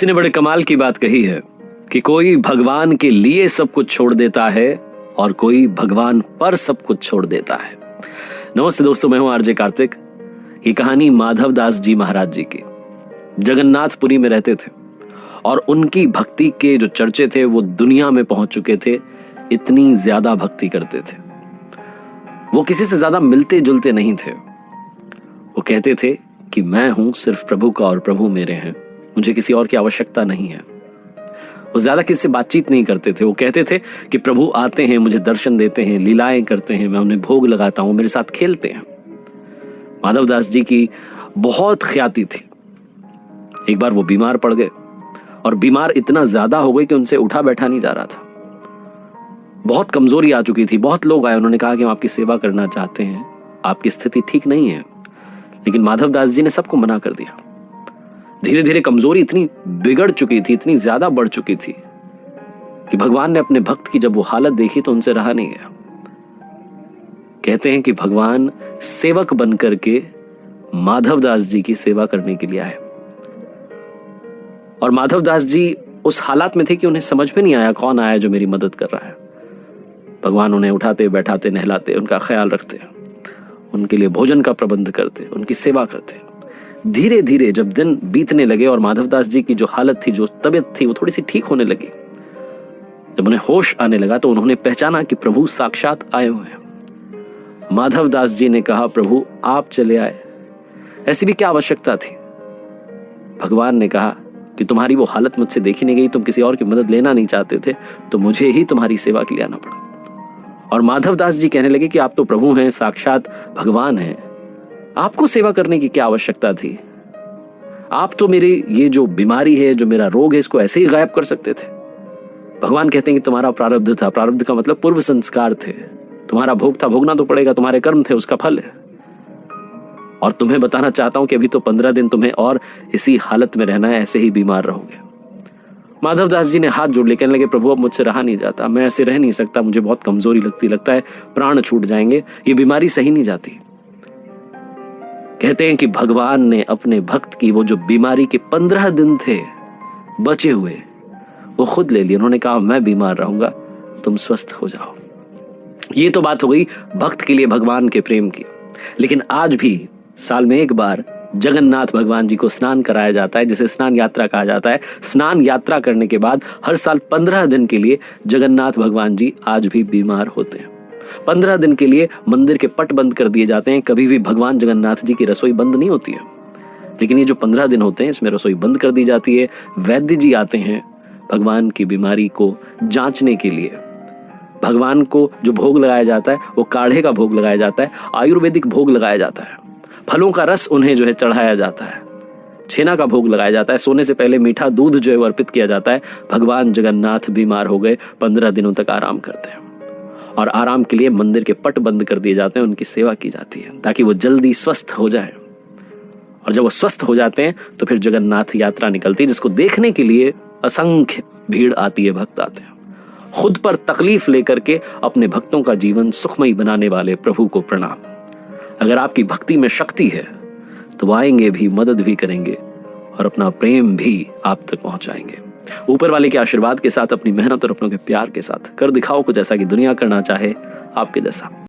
किसी ने बड़े कमाल की बात कही है कि कोई भगवान के लिए सब कुछ छोड़ देता है और कोई भगवान पर सब कुछ छोड़ देता है। नमस्ते दोस्तों, मैं हूं आरजे कार्तिक। ये कहानी माधव दास जी महाराज जी की। जगन्नाथपुरी में रहते थे और उनकी भक्ति के जो चर्चे थे वो दुनिया में पहुंच चुके थे। इतनी ज्यादा भक्ति करते थे, वो किसी से ज्यादा मिलते जुलते नहीं थे। वो कहते थे कि मैं हूं सिर्फ प्रभु का और प्रभु मेरे हैं, मुझे किसी और की आवश्यकता नहीं है। वो ज्यादा किसी से बातचीत नहीं करते थे। वो कहते थे कि प्रभु आते हैं, मुझे दर्शन देते हैं, लीलाएं करते हैं, मैं उन्हें भोग लगाता हूं, मेरे साथ खेलते हैं। माधव दास जी की बहुत ख्याति थी। एक बार वो बीमार पड़ गए और बीमार इतना ज्यादा हो गए कि उनसे उठा बैठा नहीं जा रहा था। बहुत कमजोरी आ चुकी थी। बहुत लोग आए, उन्होंने कहा कि हम आपकी सेवा करना चाहते हैं, आपकी स्थिति ठीक नहीं है। लेकिन माधव दास जी ने सबको मना कर दिया। धीरे धीरे कमजोरी इतनी बिगड़ चुकी थी, इतनी ज्यादा बढ़ चुकी थी कि भगवान ने अपने भक्त की जब वो हालत देखी तो उनसे रहा नहीं गया। कहते हैं कि भगवान सेवक बन करके माधव दास जी की सेवा करने के लिए आए और माधव दास जी उस हालात में थे कि उन्हें समझ में नहीं आया कौन आया जो मेरी मदद कर रहा है। भगवान उन्हें उठाते, बैठाते, नहलाते, उनका ख्याल रखते, उनके लिए भोजन का प्रबंध करते, उनकी सेवा करते। धीरे धीरे जब दिन बीतने लगे और माधव दास जी की जो हालत थी, जो तबीयत थी, वो थोड़ी सी ठीक होने लगी, जब उन्हें होश आने लगा तो उन्होंने पहचाना कि प्रभु साक्षात आए हुए हैं। माधव दास जी ने कहा, प्रभु आप चले आए, ऐसी भी क्या आवश्यकता थी। भगवान ने कहा कि तुम्हारी वो हालत मुझसे देखी नहीं गई, तुम किसी और की मदद लेना नहीं चाहते थे, तो मुझे ही तुम्हारी सेवा के लिए आना पड़ा। और माधव दास जी कहने लगे कि आप तो प्रभु हैं, साक्षात भगवान हैं, आपको सेवा करने की क्या आवश्यकता थी। आप तो मेरी ये जो बीमारी है, जो मेरा रोग है, इसको ऐसे ही गायब कर सकते थे। भगवान कहते हैं कि तुम्हारा प्रारब्ध था। प्रारब्ध का मतलब पूर्व संस्कार थे, तुम्हारा भोग था, भोगना तो पड़ेगा, तुम्हारे कर्म थे, उसका फल है। और तुम्हें बताना चाहता हूं कि अभी तो 15 दिन तुम्हें और इसी हालत में रहना है, ऐसे ही बीमार रहोगे। माधव दास जी ने हाथ जोड़ लिए, कहने लगे, प्रभु अब मुझसे रहा नहीं जाता, मैं ऐसे रह नहीं सकता, मुझे बहुत कमजोरी लगता है, प्राण छूट जाएंगे, ये बीमारी सही नहीं जाती। कहते हैं कि भगवान ने अपने भक्त की वो जो बीमारी के 15 दिन थे बचे हुए, वो खुद ले लिए। उन्होंने कहा, मैं बीमार रहूंगा, तुम स्वस्थ हो जाओ। ये तो बात हो गई भक्त के लिए भगवान के प्रेम की। लेकिन आज भी साल में एक बार जगन्नाथ भगवान जी को स्नान कराया जाता है, जिसे स्नान यात्रा कहा जाता है। स्नान यात्रा करने के बाद हर साल 15 दिन के लिए जगन्नाथ भगवान जी आज भी बीमार होते हैं। 15 दिन के लिए मंदिर के पट बंद कर दिए जाते हैं। कभी भी भगवान जगन्नाथ जी की रसोई बंद नहीं होती है। लेकिन ये जो 15 दिन होते हैं, इसमें रसोई बंद कर दी जाती है। वैद्य जी आते हैं भगवान की बीमारी को जांचने के लिए। भगवान को जो भोग लगाया जाता है वो काढ़े का भोग लगाया जाता है, आयुर्वेदिक भोग लगाया जाता है, फलों का रस उन्हें जो है चढ़ाया जाता है, छेना का भोग लगाया जाता है, सोने से पहले मीठा दूध जो है वो अर्पित किया जाता है। भगवान जगन्नाथ बीमार हो गए, 15 दिनों तक आराम करते हैं और आराम के लिए मंदिर के पट बंद कर दिए जाते हैं, उनकी सेवा की जाती है ताकि वो जल्दी स्वस्थ हो जाए। और जब वो स्वस्थ हो जाते हैं तो फिर जगन्नाथ यात्रा निकलती है, जिसको देखने के लिए असंख्य भीड़ आती है, भक्त आते हैं। खुद पर तकलीफ लेकर के अपने भक्तों का जीवन सुखमय बनाने वाले प्रभु को प्रणाम। अगर आपकी भक्ति में शक्ति है तो वो आएंगे भी, मदद भी करेंगे और अपना प्रेम भी आप तक पहुंचाएंगे। ऊपर वाले के आशीर्वाद के साथ, अपनी मेहनत और अपनों के प्यार के साथ कर दिखाओ कुछ ऐसा कि दुनिया करना चाहे आपके जैसा।